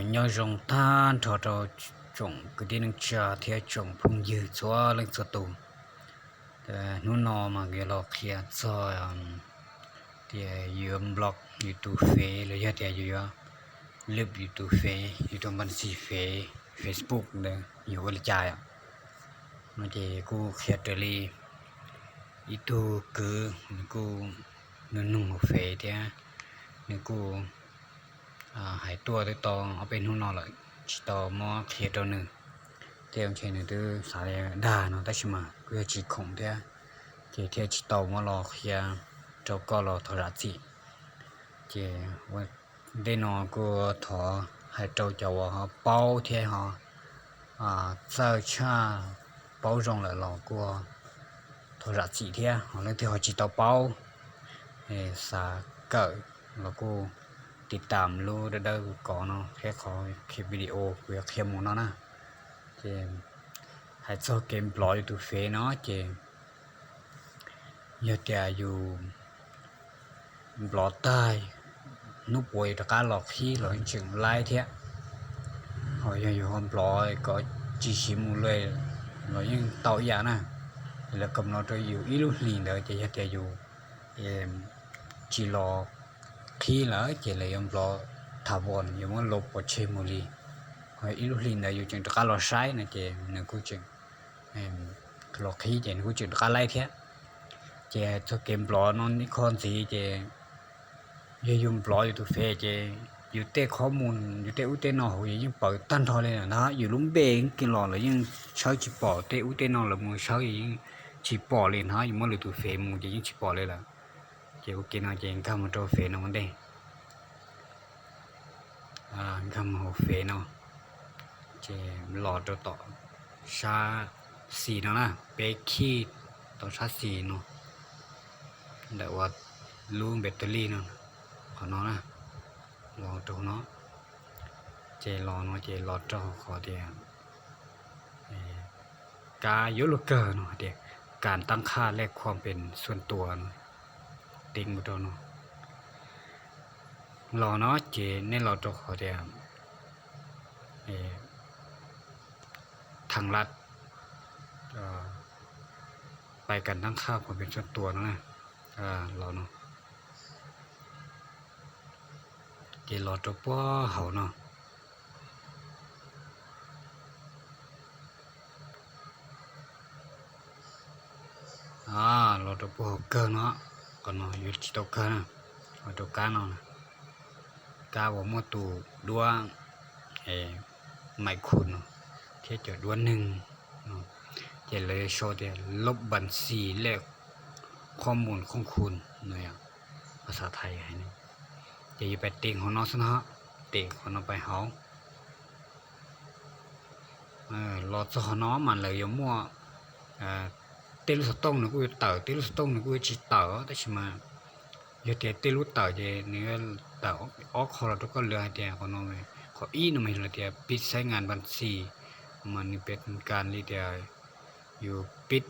nhớ rong than thọ thọ trồng cái đi nâng trà theo trồng phong dư cho lên cho tù nó nọ mà cái lọ kia cho thì blog YouTube phê rồi giờ thì live YouTube phê YouTube bản gì phê Facebook đấy nhiều cái trái nó chỉ cô kia trở đi YouTube cứ cô nó nung một phê thì nó cô hãy tua tới to ở bên hôm nọ lại to mò kia cho nữa theo trên này từ sáng đà nó ta chỉ mà cứ chỉ khổng thế chỉ theo chỉ tàu mò lò kia cho co lò thọ ra chỉ đây nó cứ thọ hay trâu chầu họ bao thế họ sơ cha bao rong lại lò của thọ ra chỉ thế họ lấy theo chỉ tàu bao xả cỡ là cô ติดตามรู้ได้ก่อนเนาะแค่ขอคลิปวิดีโอเพื่อเข้มหมดเนาะนะเจให้ชอบเกมปล่อยตัวเฟเนาะเจอยากจะอยู่ปลอดใต้นุบป่วยตะการหลอกขี้หลอกจึงไล่เทียhọอยู่ห้องปล่อยก็จีชิมเลยเรายังเต่าอย่างนะแล้วกำลังจะอยู่อีลูกลิงเดี๋ยวจะอยากจะอยู่จีรอkhi là chỉ là em lo thả vốn em muốn lột bỏ chơi một lyហើយít lúc liền là yêu chuyện cả lo sai này chị nên cũng chuyện lo khi chị cũng chuyện cả lại thế chị cho game lo nó ní con gì chị dùng loอยู่ตัวเฟchịอยู่เตะข้อมูลอยู่เตะอุเตนอหูยังเปิดตั้งทอเลยนะอยู่ลุ้มเบงกินหล่อเลยยังใช้จีปอเตะอุเตนอเลยมือใช้ยังจีปอเลยนะยังไม่เลยตัวเฟมือจะยังจีปอเลยล่ะchị có kiến nào chị không một trò phê nào đây không một phê nào chị lọt cho tỏ xa xì nó nè bé khi tỏ xa xì nó để hoạt luôn battery nó còn nó nè lọt cho nó chị lọt cho khó thìการยกลูกเกินเนาะเด็กการตั้งค่าและความเป็นส่วนตัวติงหมดแล้วเนาะรอเนาะเจเนี่ยเราจะขอเดียวทางรัฐไปกันทั้งข้าวผมเป็นส่วนตัวนะเราเนาะเจเราจะป้อเขาเนาะเราจะป้อเกินเนาะcòn nó yêu chỉ tàu cá nè, ở tàu cá nó cá vào mua tù đua máy khôn nó, thế cho đua nưng, thếเลยโชว์แต่ลบบัญชีและข้อมูลของคุณเนี่ยภาษาไทยให้นี่จะอยู่ไปเต็งของน้องซะนะเต็งของน้องไปเฮารอจะของน้องมันเลยยังมั่วtên lúc tông nó cũng tờ tên lúc tông nó cũng chỉ tờ đó chứ mà giờ thì tên lúc tờ thì nếu tờ óc họ là có lừa thì còn nó mày có ý nó mày là thìปิดใช้งานบัญชีมันเป็นการที่จะอยู่ปิด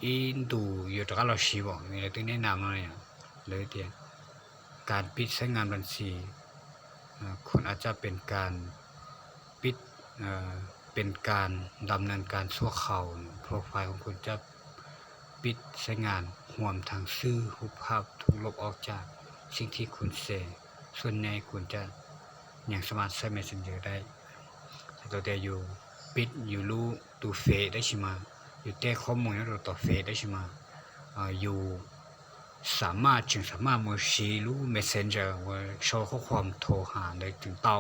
อินดูอยู่ตรงเราชีวะนี่ตัวแนะนำเราเนี่ยเลยที่การปิดใช้งานบัญชีคุณอาจจะเป็นการปิดเป็นการดำเนินการชั่วคราวโปรไฟล์ของคุณจะปิดใช้งานห่วมทางชื่อรูปภาพถูกลบออกจากสิ่งที่คุณเสพส่วนในคุณจะยังสามารถใช้ Messenger ได้แต่ตัวเดียวอยู่ปิดอยู่รู้ตัวเฟซได้ใช่ไหมอยู่แก้ข้อมูลแล้วตัวเฟซได้ใช่ไหมอยู่สามารถมือชีรู้ Messenger ว่าโชว์ข้อความโทรหาได้ถึงเต้า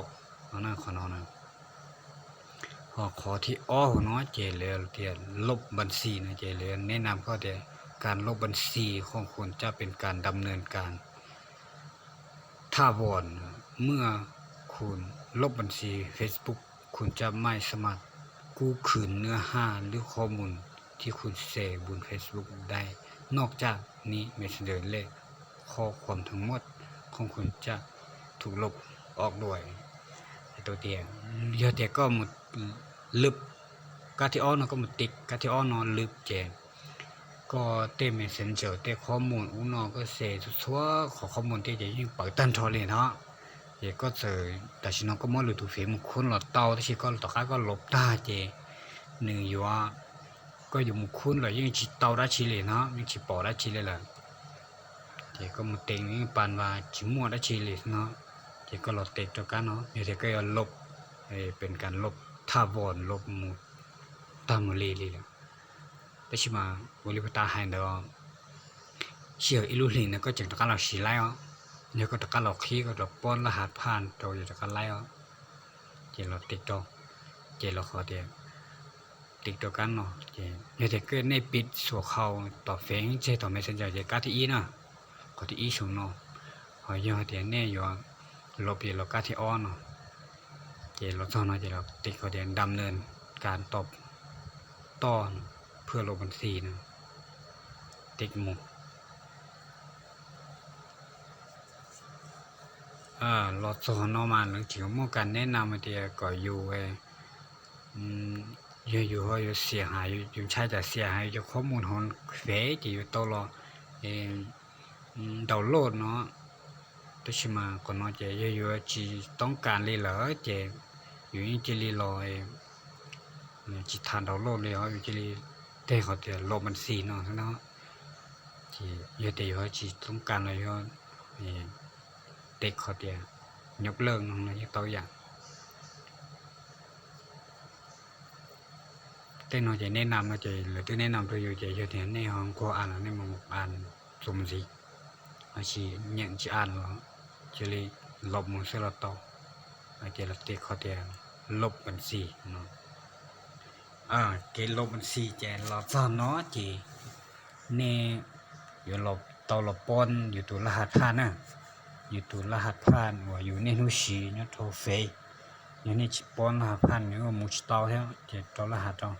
นั่นขอน้องนะขอที่อ้อของน้อยเจริญเดียลบบัญชีนะเจริญแนะนำก็เดียการลบบัญชีของคุณจะเป็นการดำเนินการถ้าวอนเมื่อคุณลบบัญชี Facebook คุณจะไม่สามารถกู้คืนเนื้อหาหรือข้อมูลที่คุณเสพบน Facebook ได้นอกจากนี้ Messenger และข้อความทั้งหมดของคุณจะถูกลบออกด้วยตัวเดียวเยอะแต่ก็หมดลึบกาที่อ้อนก็หมดติดกาที่อ้อนลึบแจงก็เต็มเซ็นเจอแต่ข้อมูลอุ้นก็เสียทั่วขอข้อมูลที่จะยิ่งเปิดตั้งทอเลยเนาะ thì có giờ tại sao nó có mỗi lượt thủ phí một khuôn lọt tàu thì chỉ có tàu cá có lốp ta thì nương yếu có dùng một khuôn là những chỉ tàu đã chỉ liền nó những chỉ bỏ đã chỉ liền là thì có một tiền những bàn và chỉ mua đã chỉ liền nó thì có lọt tiền cho cá nó như thế cái lốp thìเป็นการลบท่าวอนลบหมดตามเลยเลยแต่ชิมาบริบทหายเนาะเชื่ออิลุลินเนี่ยก็จังตะการเราสีไล่อ๋อเนี่ยก็ตะการเราขี้ก็ตะป้อนรหัสผ่านตัวอยู่ตะการไล่อ๋อเจเราติดตัวเจเราขอเดียวติดตัวกันเนาะเจเนี่ยแต่ก็ในปิดสัวเขาต่อเฟงเจต่อเมสเซนเจอร์เจก้าที่อีนะก็ที่อีชงเนาะหอยยอเดียวเนี่ยอยู่ลบเดี๋ยวเราก้าที่อ้อนเนาะเจเราซ้อนเนาะเจเราติดเขาเดียวดำเนินการตบต้อนเพื่อลบบัญชีนะติดหมุกรถสอนอมาหรือถึงมั่วกันแนะนำมาเดียก็อยู่อยู่เขาอยู่เสียหายอยู่ใช้แต่เสียหายอยู่ข้อมูลของเฟซอยู่ตลอดดาวน์โหลดเนาะตัวชิมาคนน้อยจะอยู่จีต้องการเลยเหรอเจอยู่นี่จีรีลอยจีทานดาวน์โหลดเลยเขาอยู่จีรีแต่เขาจะลบมันสีเนาะเนาะจีอยู่แต่เขาจีต้องการอะไรเขาเด็กเขาจะยกเลิกน้องนะตัวอย่างแต่น้องจะแนะนำมาจะหรือที่แนะนำตัวอยู่จะอยู่ที่ในห้องก็อ่านในมุมอ่านสมศรีอาชีเนี่ยจะอ่านหรอจะเลยลบมันเสียละต่ออาจจะละเด็กเขาจะลบบัญชีเนาะเกลบบัญชีจะลบซ้อนเนาะจีเนี่ยอยู่ลบต่อลบปนอยู่ตัวรหัสผ่านนะอยู่ตัวรหัสผ่านว่าอยู่ในนู้สีเนี่ยโทรเฟย์อย่างนี้จิปอนรหัสผ่านเนี่ยก็มุดต่อแล้วจะต่อรหัสต่อ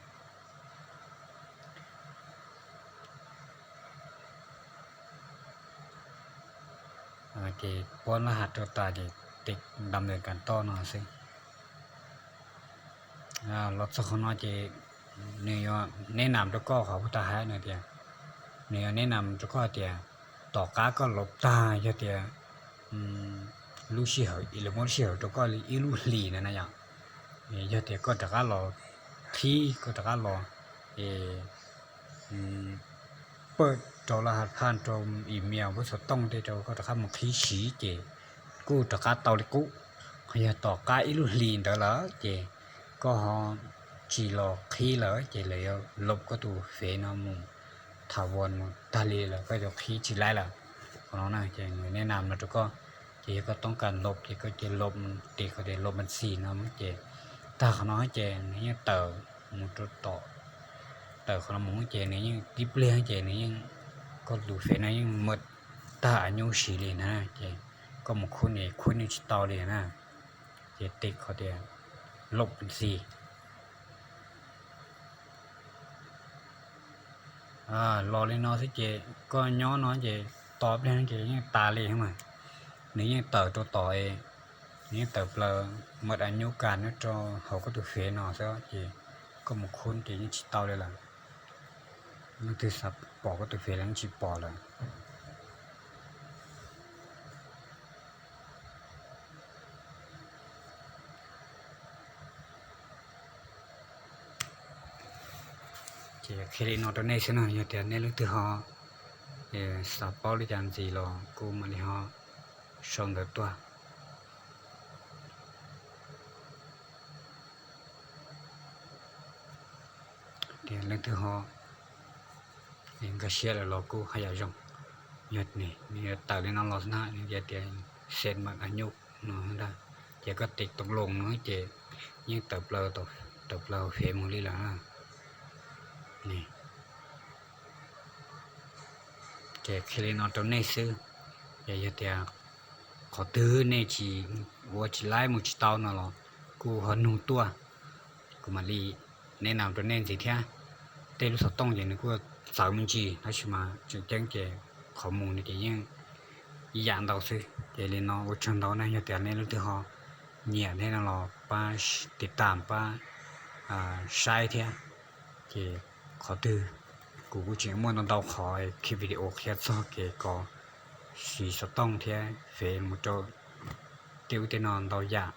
จะปอนรหัสตัวตาจะติดดำเนินการต่อเนาะสิรถสกนอจะเนี่ยแนะนำตัวก็เขาพุทธะเนี่ยเดียวเนี่ยแนะนำตัวก็เดียวต่อก้าก็ลบตาเยอะเดียวลูกเชี่ยวอีหรือมดเชี่ยวตัวก็อีลูกหลีนั่นนะอย่างเยอะเดียวก็ตะก้ารอที่ก็ตะก้ารอเปิดตัวรหัสผ่านตัวอีเมลว่าจะต้องได้ตัวก็ตะก้ามาขี้ฉีเจกูตะก้าเตาลิกุเขาจะต่อก้าอีลูกหลีเด้อละเจก็ฮอchỉ lo khí lỡ chỉ lấy lốp có tụ phế nó mù thảo vườn mà ta lì là cái dòng khí chỉ lại là còn nó này chỉ người nên làm là tụi con chỉ cóต้องการlốp chỉ có chỉ lốp thì có thể lốpมันxì nó mới chỉ taเขาnói chỉ nếu tờ một chút tọ tờเขาmuốn chỉ nếu như tiếp liên chỉ nếu như có tụ phế này nhưng mật ta ở nhau xì liền na chỉ có một khuôn này chỉ to liền na chỉ tiệt có thể lốpมันxìรอเลยนอสิเจก็ย้อนน้อยเจตอบได้เจยังตาเลยใช่ไหมนี่ยังเติบตัวต่อยนี่เติบเปล่าหมดอายุการนี่จอเขาก็ตัวเฟนอซะเจก็หมดคนเจยังชิตเอาเลยล่ะมันถือสับปอกก็ตัวเฟนแล้วชิปอเลยkhi đi nó này xem nào giờ tiền này lúc từ họ sắp bao đi làm gì rồi cô mà đi họ xong được tua tiền lúc từ họ những cái xe là lo cô hay là rong nhật này như tạo lên nó lo na giờ tiền xem mặt anh nhục nó ra giờ có tịch tổng lồng nữa chị nhưng tập lờ phê một ly làนี่แกเคยนอนตัวนี้ซื้ออย่าเดี๋ยวขอตื้อเนี่ยจีวัวจีไล่มุจีเต้าน่ะหรอกูหันหนูตัวกูมาลีแนะนำตัวนี้สิเท่าเต้รู้สึกต้องอย่างนี้กูสาวมันจีถ้าชิมาจึงแจ้งแกข้อมูลนี่แกยังอย่างเราซื้อแกเรียนนอนวัวจังเราเนี่ยอย่าเดี๋ยวเนี่ยรู้ที่họเนี่ยเนี่ยเราหรอป้าติดตามป้าใช้เท่าแกขอตื้อกูchỉ muốn nó đau khỏi khi video kia cho cái có chỉ sẽ tông theo về một chỗ tiêu tên nòn tàu dạ